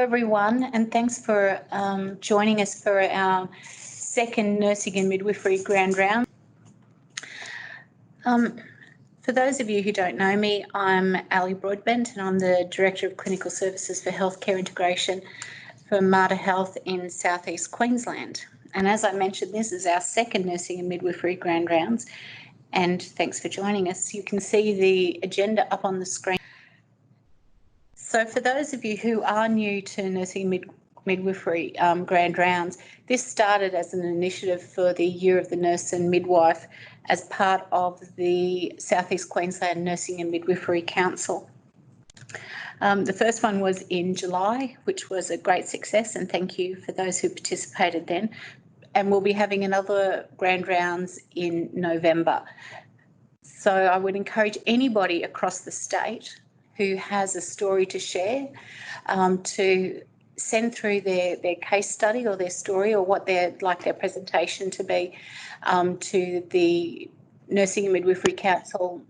everyone, and thanks for joining us for our second Nursing and Midwifery Grand Round. For those of you who don't know me, I'm Ali Broadbent and I'm the Director of Clinical Services for Healthcare Integration for Mater Health in South East Queensland. And as I mentioned, this is our second Nursing and Midwifery Grand Rounds, and thanks for joining us. You can see the agenda up on the screen. So for those of you who are new to Nursing and Midwifery Grand Rounds, this started as an initiative for the Year of the Nurse and Midwife as part of the South East Queensland Nursing and Midwifery Council. The first one was in July, which was a great success, and thank you for those who participated then. And we'll be having another Grand Rounds in November. So I would encourage anybody across the state who has a story to share to send through their case study or their story or what they'd like their presentation to be to the Nursing and Midwifery Council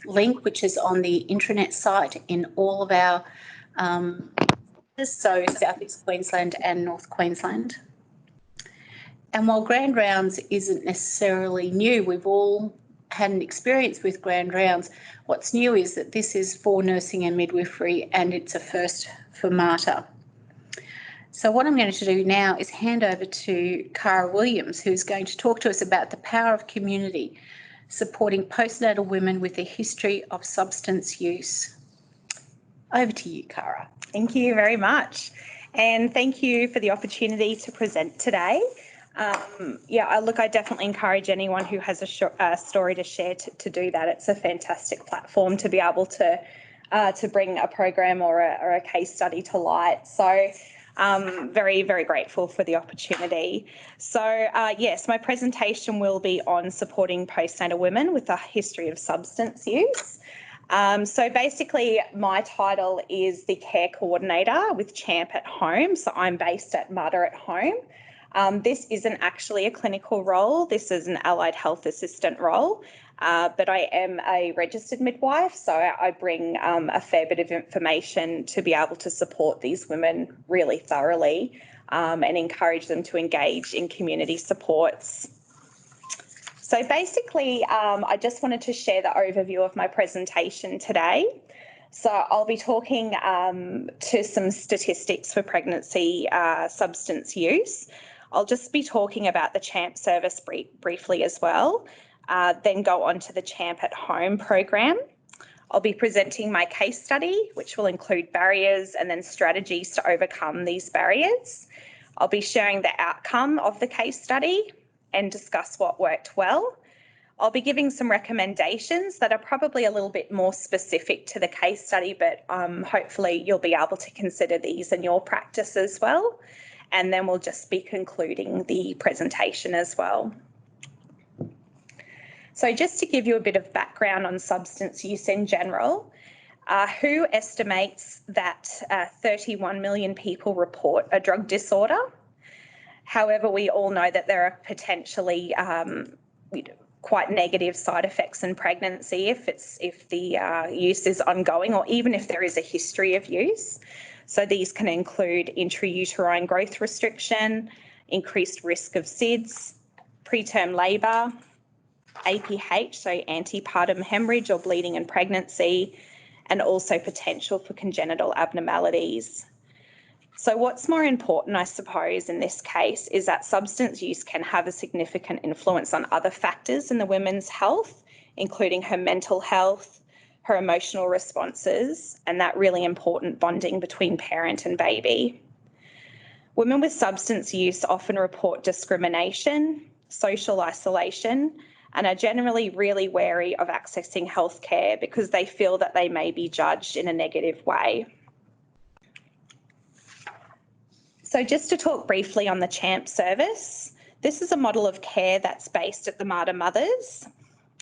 link, which is on the intranet site in all of our so South East Queensland and North Queensland. And while Grand Rounds isn't necessarily new, we've all had an experience with Grand Rounds. What's new is that this is for nursing and midwifery, and it's a first for Mater. So what I'm going to do now is hand over to Cara Williams, who's going to talk to us about the power of community, supporting postnatal women with a history of substance use. Over to you, Cara. Thank you very much. And thank you for the opportunity to present today. I definitely encourage anyone who has a story to share to do that. It's a fantastic platform to be able to bring a program or a case study to light. So very, very grateful for the opportunity. So yes, my presentation will be on supporting postnatal women with a history of substance use. So basically my title is the Care Coordinator with CHAMP at Home. So I'm based at Mater at Home. This isn't actually a clinical role. This is an allied health assistant role, but I am a registered midwife, so I bring a fair bit of information to be able to support these women really thoroughly and encourage them to engage in community supports. So basically, I just wanted to share the overview of my presentation today. So I'll be talking to some statistics for pregnancy substance use. I'll just be talking about the CHAMP service briefly as well, then go on to the CHAMP at Home program. I'll be presenting my case study, which will include barriers and then strategies to overcome these barriers. I'll be sharing the outcome of the case study and discuss what worked well. I'll be giving some recommendations that are probably a little bit more specific to the case study, but hopefully you'll be able to consider these in your practice as well. And then we'll just be concluding the presentation as well. So just to give you a bit of background on substance use in general, WHO estimates that 31 million people report a drug disorder. However, we all know that there are potentially quite negative side effects in pregnancy if the use is ongoing or even if there is a history of use. So these can include intrauterine growth restriction, increased risk of SIDS, preterm labour, APH, so antepartum hemorrhage or bleeding in pregnancy, and also potential for congenital abnormalities. So what's more important, I suppose, in this case is that substance use can have a significant influence on other factors in the woman's health, including her mental health, her emotional responses, and that really important bonding between parent and baby. Women with substance use often report discrimination, social isolation, and are generally really wary of accessing healthcare because they feel that they may be judged in a negative way. So just to talk briefly on the CHAMP service, this is a model of care that's based at the Mater Mothers,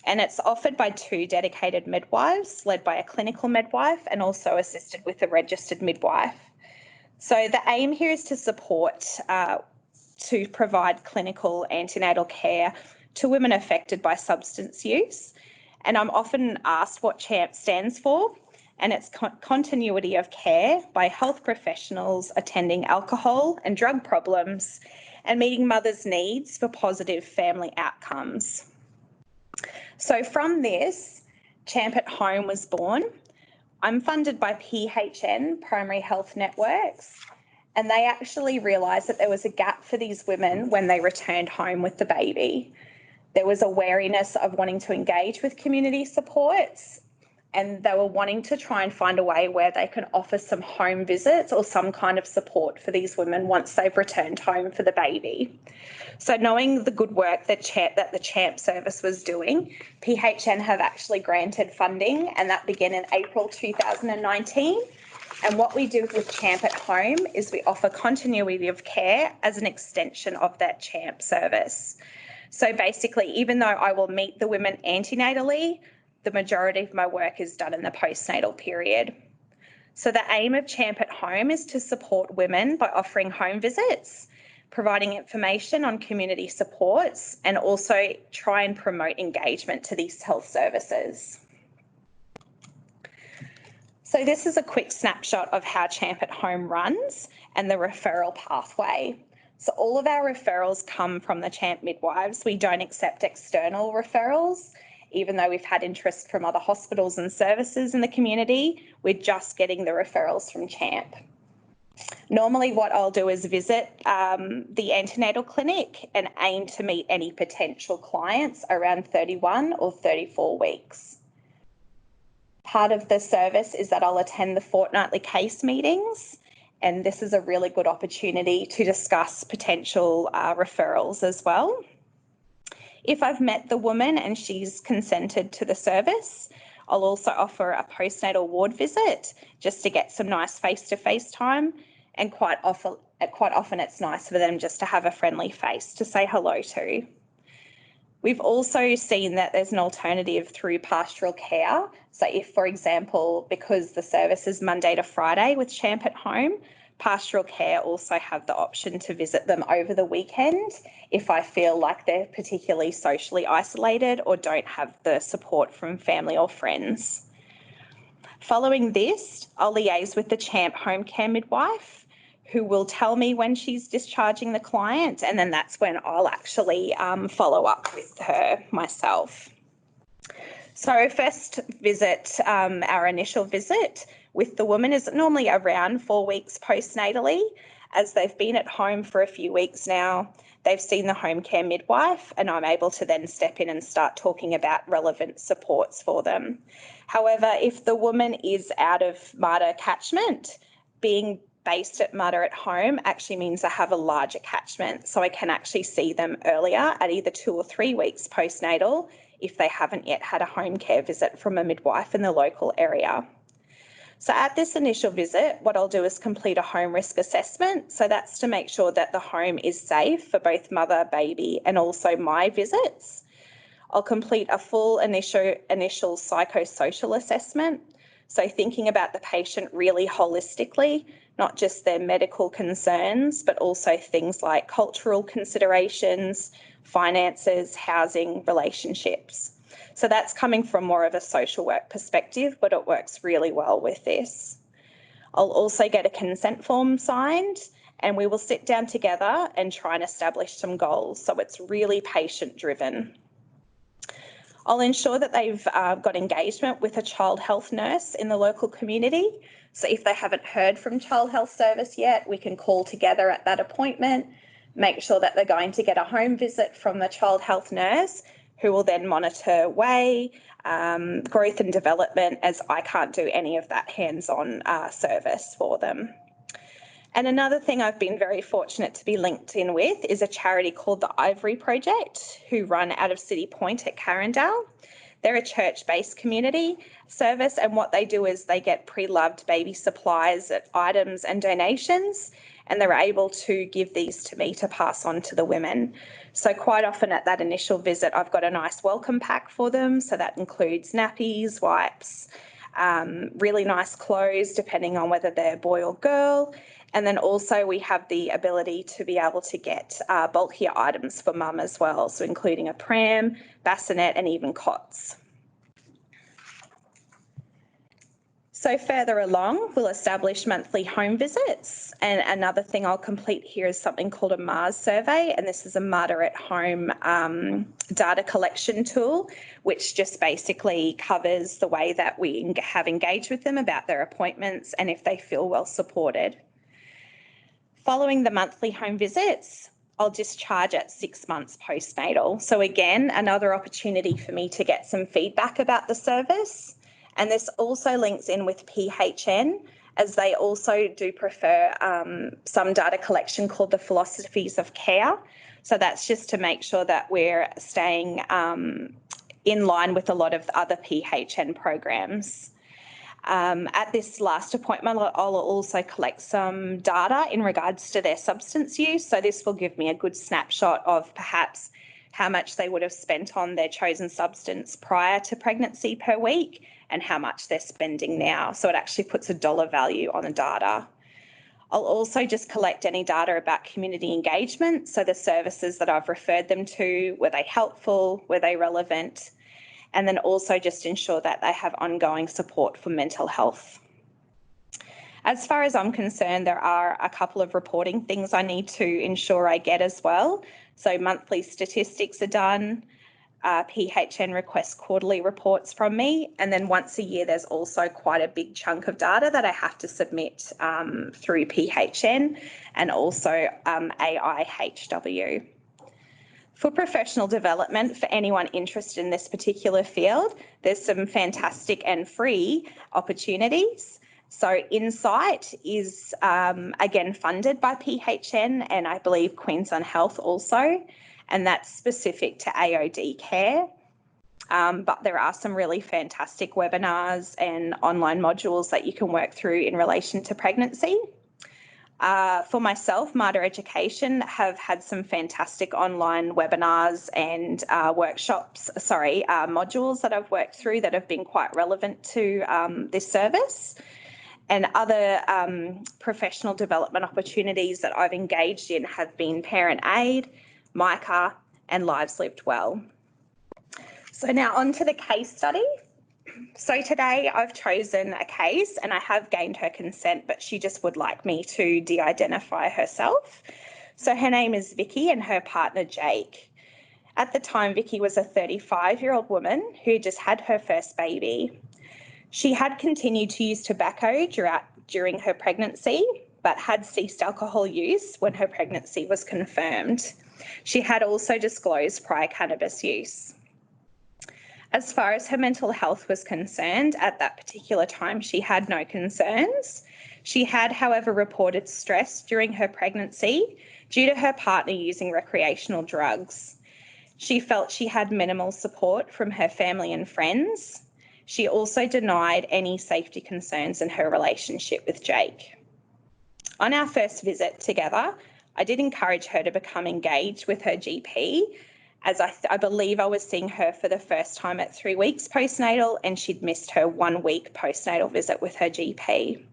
and it's offered by 2 dedicated midwives led by a clinical midwife and also assisted with a registered midwife. So the aim here is to support, to provide clinical antenatal care to women affected by substance use. And I'm often asked what CHAMP stands for. and it's continuity of care by health professionals attending alcohol and drug problems and meeting mothers' needs for positive family outcomes. So from this, Champ at Home was born. I'm funded by PHN, Primary Health Networks, and they actually realised that there was a gap for these women when they returned home with the baby. There was a wariness of wanting to engage with community supports, and they were wanting to try and find a way where they can offer some home visits or some kind of support for these women once they've returned home for the baby. So knowing the good work that the CHAMP service was doing, PHN have actually granted funding, and that began in April 2019. And what we do with CHAMP at Home is we offer continuity of care as an extension of that CHAMP service. So basically, even though I will meet the women antenatally, the majority of my work is done in the postnatal period. So the aim of CHAMP at Home is to support women by offering home visits, providing information on community supports, and also try and promote engagement to these health services. So this is a quick snapshot of how CHAMP at Home runs and the referral pathway. So all of our referrals come from the CHAMP midwives. We don't accept external referrals. Even though we've had interest from other hospitals and services in the community, we're just getting the referrals from CHAMP. Normally what I'll do is visit the antenatal clinic and aim to meet any potential clients around 31 or 34 weeks. Part of the service is that I'll attend the fortnightly case meetings, and this is a really good opportunity to discuss potential referrals as well. If I've met the woman and she's consented to the service, I'll also offer a postnatal ward visit just to get some nice face-to-face time, and quite often it's nice for them just to have a friendly face to say hello to. We've also seen that there's an alternative through pastoral care. So if, for example, because the service is Monday to Friday with CHAMP at Home, pastoral care also have the option to visit them over the weekend if I feel like they're particularly socially isolated or don't have the support from family or friends. Following this, I'll liaise with the CHAMP home care midwife, who will tell me when she's discharging the client, and then that's when I'll actually follow up with her myself. So first visit, our initial visit with the woman is normally around 4 weeks postnatally. As they've been at home for a few weeks now, they've seen the home care midwife, and I'm able to then step in and start talking about relevant supports for them. However, if the woman is out of MARTA catchment, being based at MARTA at Home actually means I have a larger catchment, so I can actually see them earlier at either 2 or 3 weeks postnatal if they haven't yet had a home care visit from a midwife in the local area. So at this initial visit, what I'll do is complete a home risk assessment. So that's to make sure that the home is safe for both mother, baby, and also my visits. I'll complete a full initial psychosocial assessment. So thinking about the patient really holistically, not just their medical concerns, but also things like cultural considerations, finances, housing, relationships. So that's coming from more of a social work perspective, but it works really well with this. I'll also get a consent form signed, and we will sit down together and try and establish some goals. So it's really patient driven. I'll ensure that they've got engagement with a child health nurse in the local community. So if they haven't heard from Child Health Service yet, we can call together at that appointment, make sure that they're going to get a home visit from the child health nurse, who will then monitor weigh, growth and development, as I can't do any of that hands-on service for them. And another thing I've been very fortunate to be linked in with is a charity called the Ivory Project, who run out of City Point at Carindale. They're a church-based community service, and what they do is they get pre-loved baby supplies, items and donations, and they're able to give these to me to pass on to the women. So quite often at that initial visit, I've got a nice welcome pack for them. So that includes nappies, wipes, really nice clothes, depending on whether they're boy or girl. And then also we have the ability to be able to get bulkier items for mum as well, so including a pram, bassinet, and even cots. So further along, we'll establish monthly home visits. And another thing I'll complete here is something called a Mars survey. And this is a Mater at Home data collection tool, which just basically covers the way that we have engaged with them about their appointments and if they feel well supported. Following the monthly home visits, I'll discharge at 6 months postnatal. So again, another opportunity for me to get some feedback about the service. And this also links in with PHN, as they also do prefer some data collection called the philosophies of care. So that's just to make sure that we're staying in line with a lot of the other PHN programs. At this last appointment, I'll also collect some data in regards to their substance use. So this will give me a good snapshot of perhaps how much they would have spent on their chosen substance prior to pregnancy per week and how much they're spending now. So it actually puts a dollar value on the data. I'll also just collect any data about community engagement. So the services that I've referred them to, were they helpful? Were they relevant? And then also just ensure that they have ongoing support for mental health. As far as I'm concerned, there are a couple of reporting things I need to ensure I get as well. So monthly statistics are done, PHN requests quarterly reports from me, and then once a year there's also quite a big chunk of data that I have to submit through PHN and also AIHW. For professional development, for anyone interested in this particular field, there's some fantastic and free opportunities. So Insight is, again, funded by PHN and I believe Queensland Health also, and that's specific to AOD care. But there are some really fantastic webinars and online modules that you can work through in relation to pregnancy. For myself, Mater Education have had some fantastic online webinars and modules that I've worked through that have been quite relevant to this service. And other professional development opportunities that I've engaged in have been Parent Aid, MICA, and Lives Lived Well. So now on to the case study. So today I've chosen a case and I have gained her consent, but she just would like me to de-identify herself. So her name is Vicky and her partner Jake. At the time, Vicky was a 35-year-old woman who just had her first baby. She had continued to use tobacco during her pregnancy, but had ceased alcohol use when her pregnancy was confirmed. She had also disclosed prior cannabis use. As far as her mental health was concerned, at that particular time, she had no concerns. She had, however, reported stress during her pregnancy due to her partner using recreational drugs. She felt she had minimal support from her family and friends. She also denied any safety concerns in her relationship with Jake. On our first visit together, I did encourage her to become engaged with her GP, as I believe I was seeing her for the first time at 3 weeks postnatal and she'd missed her 1 week postnatal visit with her GP.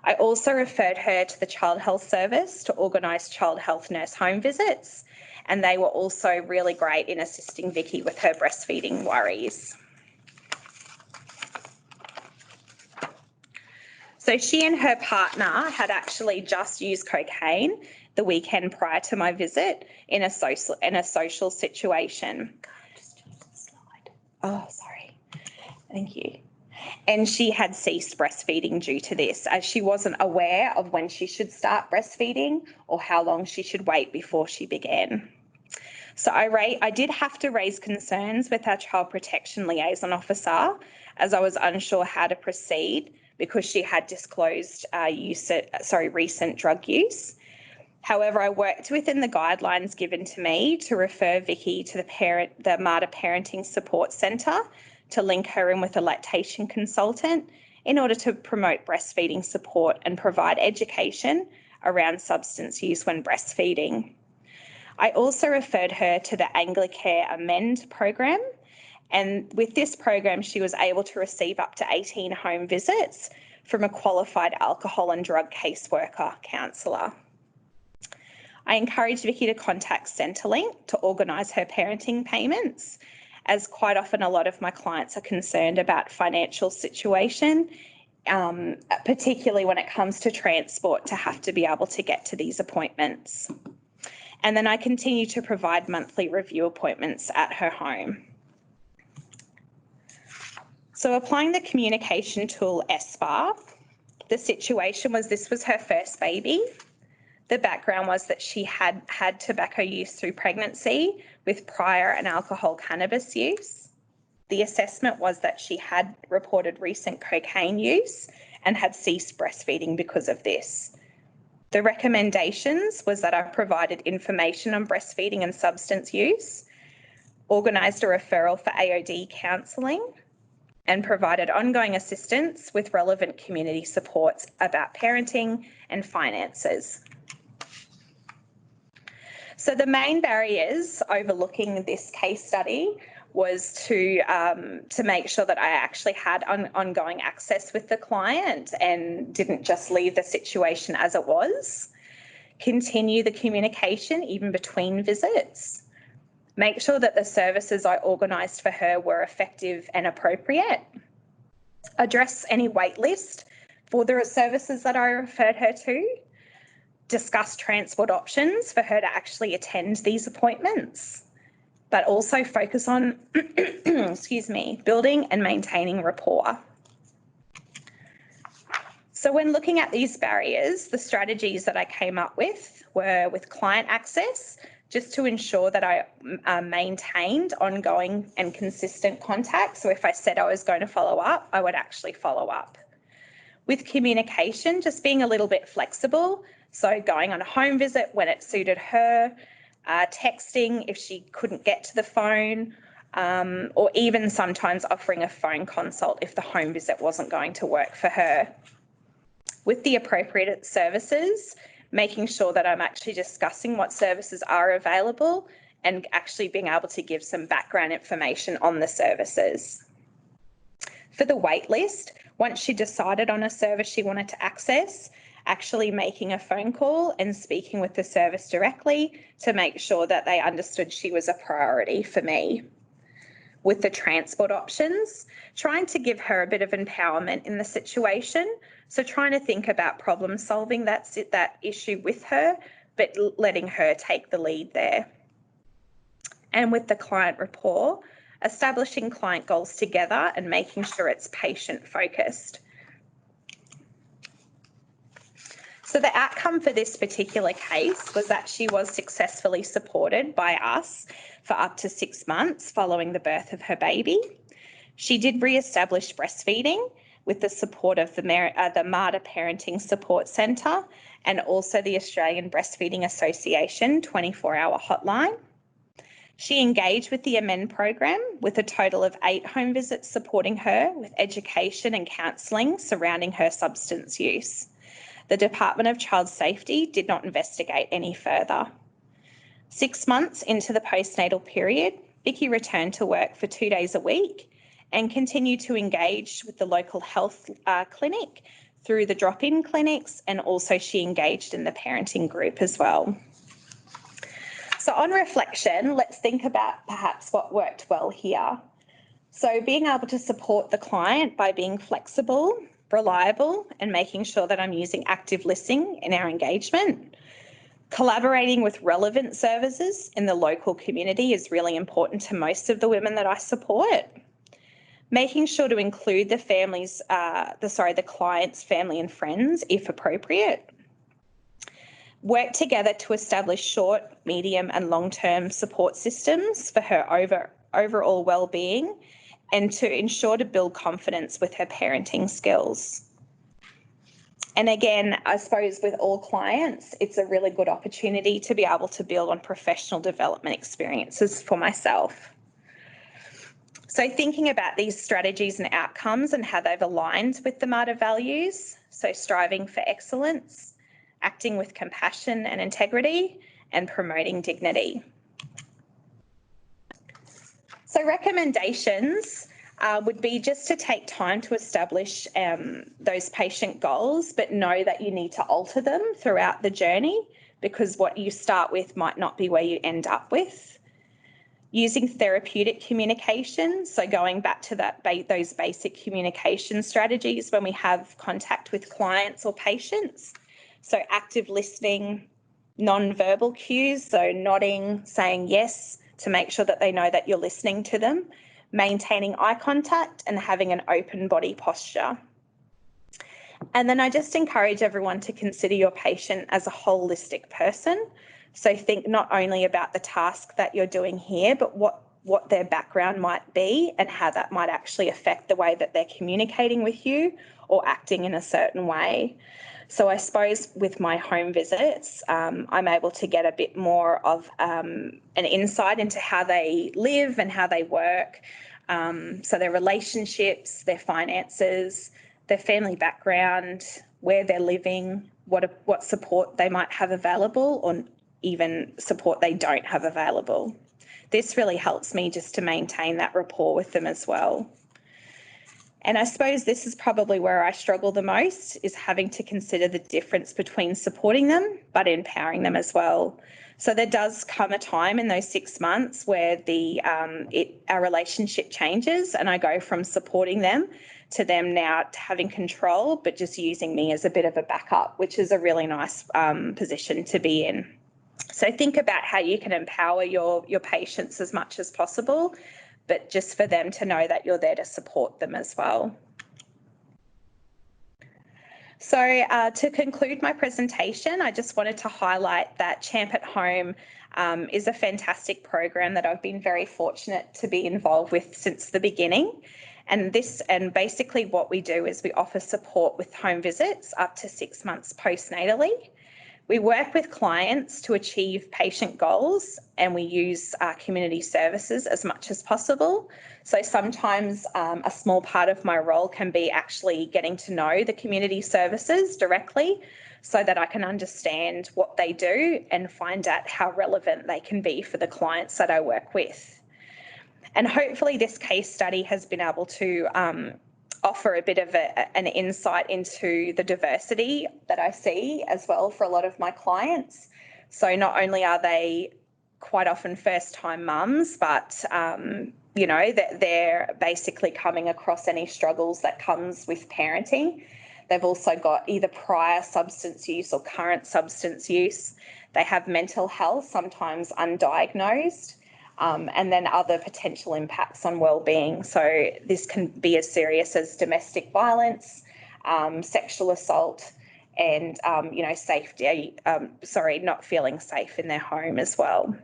I also referred her to the Child Health Service to organise child health nurse home visits, and they were also really great in assisting Vicky with her breastfeeding worries. So she and her partner had actually just used cocaine the weekend prior to my visit in a social situation. Oh, sorry. Thank you. And she had ceased breastfeeding due to this, as she wasn't aware of when she should start breastfeeding or how long she should wait before she began. So I did have to raise concerns with our child protection liaison officer, as I was unsure how to proceed because she had disclosed recent drug use. However, I worked within the guidelines given to me to refer Vicky to the Mater Parenting Support Centre to link her in with a lactation consultant in order to promote breastfeeding support and provide education around substance use when breastfeeding. I also referred her to the Anglicare Amend program, and with this program she was able to receive up to 18 home visits from a qualified alcohol and drug caseworker counsellor. I encouraged Vicky to contact Centrelink to organise her parenting payments, as quite often a lot of my clients are concerned about financial situation particularly when it comes to transport, to have to be able to get to these appointments. And then I continue to provide monthly review appointments at her home. So applying the communication tool SBAR, the situation was this was her first baby. The background was that she had had tobacco use through pregnancy with prior and alcohol cannabis use. The assessment was that she had reported recent cocaine use and had ceased breastfeeding because of this. The recommendations was that I provided information on breastfeeding and substance use, organised a referral for AOD counselling, and provided ongoing assistance with relevant community supports about parenting and finances. So the main barriers overlooking this case study was to make sure that I actually had ongoing access with the client and didn't just leave the situation as it was. Continue the communication even between visits. Make sure that the services I organised for her were effective and appropriate. Address any wait list for the services that I referred her to. Discuss transport options for her to actually attend these appointments, but also focus on, building and maintaining rapport. So when looking at these barriers, the strategies that I came up with were with client access, just to ensure that I maintained ongoing and consistent contact. So if I said I was going to follow up, I would actually follow up. With communication, just being a little bit flexible. So going on a home visit when it suited her, texting if she couldn't get to the phone, or even sometimes offering a phone consult if the home visit wasn't going to work for her. With the appropriate services, making sure that I'm actually discussing what services are available and actually being able to give some background information on the services. For the wait list, once she decided on a service she wanted to access, actually making a phone call and speaking with the service directly to make sure that they understood she was a priority for me. With the transport options, trying to give her a bit of empowerment in the situation. So trying to think about problem solving that issue with her, but letting her take the lead there. And with the client rapport, establishing client goals together and making sure it's patient focused. So the outcome for this particular case was that she was successfully supported by us for up to 6 months following the birth of her baby. She did re-establish breastfeeding with the support of the MARTA Parenting Support Centre and also the Australian Breastfeeding Association 24-hour hotline. She engaged with the Amend program with a total of 8 home visits supporting her with education and counselling surrounding her substance use. The Department of Child Safety did not investigate any further. 6 months into the postnatal period, Vicky returned to work for 2 days a week and continued to engage with the local health clinic through the drop-in clinics, and also she engaged in the parenting group as well. So on reflection, let's think about perhaps what worked well here. So being able to support the client by being flexible, reliable, and making sure that I'm using active listening in our engagement. Collaborating with relevant services in the local community is really important to most of the women that I support. Making sure to include the client's family and friends if appropriate. Work together to establish short, medium and long-term support systems for her overall well-being, and to ensure to build confidence with her parenting skills. And again, I suppose with all clients, it's a really good opportunity to be able to build on professional development experiences for myself. So thinking about these strategies and outcomes and how they've aligned with the MARTA values, so striving for excellence, acting with compassion and integrity, and promoting dignity. So recommendations would be just to take time to establish those patient goals, but know that you need to alter them throughout the journey, because what you start with might not be where you end up with. using therapeutic communication, so going back to those basic communication strategies when we have contact with clients or patients. So active listening, non-verbal cues, so nodding, saying yes to make sure that they know that you're listening to them, maintaining eye contact and having an open body posture. And then I just encourage everyone to consider your patient as a holistic person. So think not only about the task that you're doing here, but what their background might be and how that might actually affect the way that they're communicating with you or acting in a certain way. So I suppose with my home visits, I'm able to get a bit more of an insight into how they live and how they work. So their relationships, their finances, their family background, where they're living, what support they might have available or even support they don't have available. This really helps me just to maintain that rapport with them as well. And I suppose this is probably where I struggle the most, is having to consider the difference between supporting them but empowering them as well. So there does come a time in those 6 months where our relationship changes and I go from supporting them to them now having control but just using me as a bit of a backup, which is a really nice position to be in. So think about how you can empower your patients as much as possible, but just for them to know that you're there to support them as well. So to conclude my presentation, I just wanted to highlight that Champ at Home is a fantastic program that I've been very fortunate to be involved with since the beginning. And basically what we do is we offer support with home visits up to 6 months postnatally. We work with clients to achieve patient goals and we use community services as much as possible. So sometimes a small part of my role can be actually getting to know the community services directly so that I can understand what they do and find out how relevant they can be for the clients that I work with. And hopefully this case study has been able to offer a bit of an insight into the diversity that I see as well for a lot of my clients. So not only are they quite often first-time mums, but that they're basically coming across any struggles that comes with parenting. They've also got either prior substance use or current substance use. They have mental health, sometimes undiagnosed. And then other potential impacts on wellbeing. So this can be as serious as domestic violence, sexual assault, and not feeling safe in their home as well.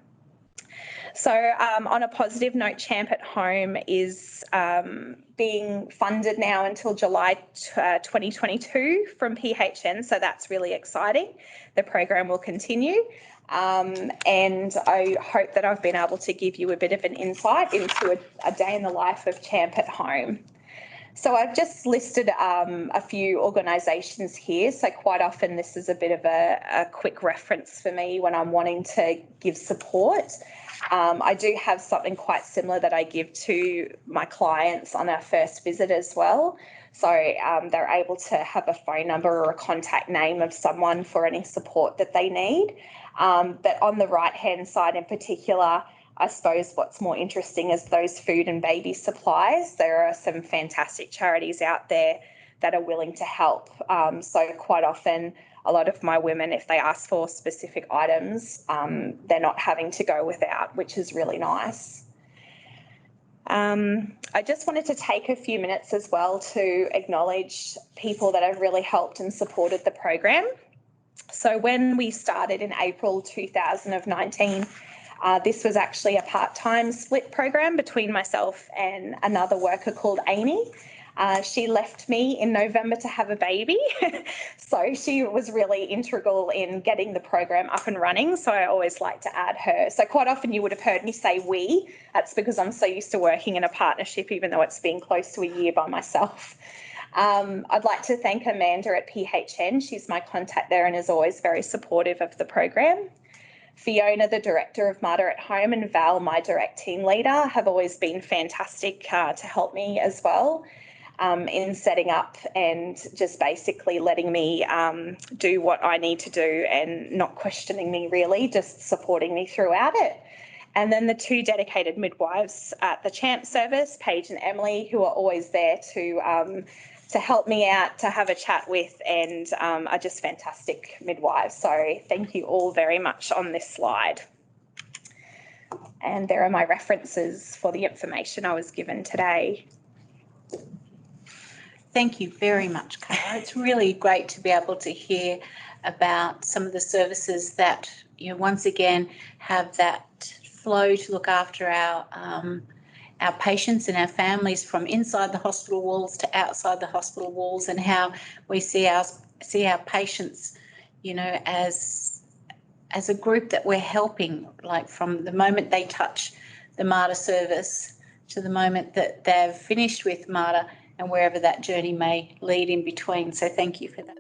So on a positive note, Champ at Home is being funded now until July 2022 from PHN, so that's really exciting. The program will continue. And I hope that I've been able to give you a bit of an insight into a day in the life of Champ at Home. So I've just listed a few organisations here. So quite often this is a bit of a quick reference for me when I'm wanting to give support. I do have something quite similar that I give to my clients on our first visit as well. So they're able to have a phone number or a contact name of someone for any support that they need. But on the right-hand side in particular, I suppose what's more interesting is those food and baby supplies. There are some fantastic charities out there that are willing to help. So quite often, a lot of my women, if they ask for specific items, they're not having to go without, which is really nice. I just wanted to take a few minutes as well to acknowledge people that have really helped and supported the program. So when we started in April 2019, this was actually a part-time split program between myself and another worker called Amy. She left me in November to have a baby, so she was really integral in getting the program up and running, so I always like to add her. So quite often you would have heard me say we. That's because I'm so used to working in a partnership, even though it's been close to a year by myself. I'd like to thank Amanda at PHN. She's my contact there and is always very supportive of the program. Fiona, the director of Marta at Home, and Val, my direct team leader, have always been fantastic to help me as well in setting up and just basically letting me do what I need to do and not questioning me really, just supporting me throughout it. And then the two dedicated midwives at the CHAMP service, Paige and Emily, who are always there to help me out, to have a chat with, and are just fantastic midwives. So thank you all very much on this slide. And there are my references for the information I was given today. Thank you very much, Cara. It's really great to be able to hear about some of the services that, you know, once again have that flow to look after our patients and our families from inside the hospital walls to outside the hospital walls, and how we see our patients, you know, as a group that we're helping, like from the moment they touch the MARTA service to the moment that they've finished with MARTA and wherever that journey may lead in between. So thank you for that.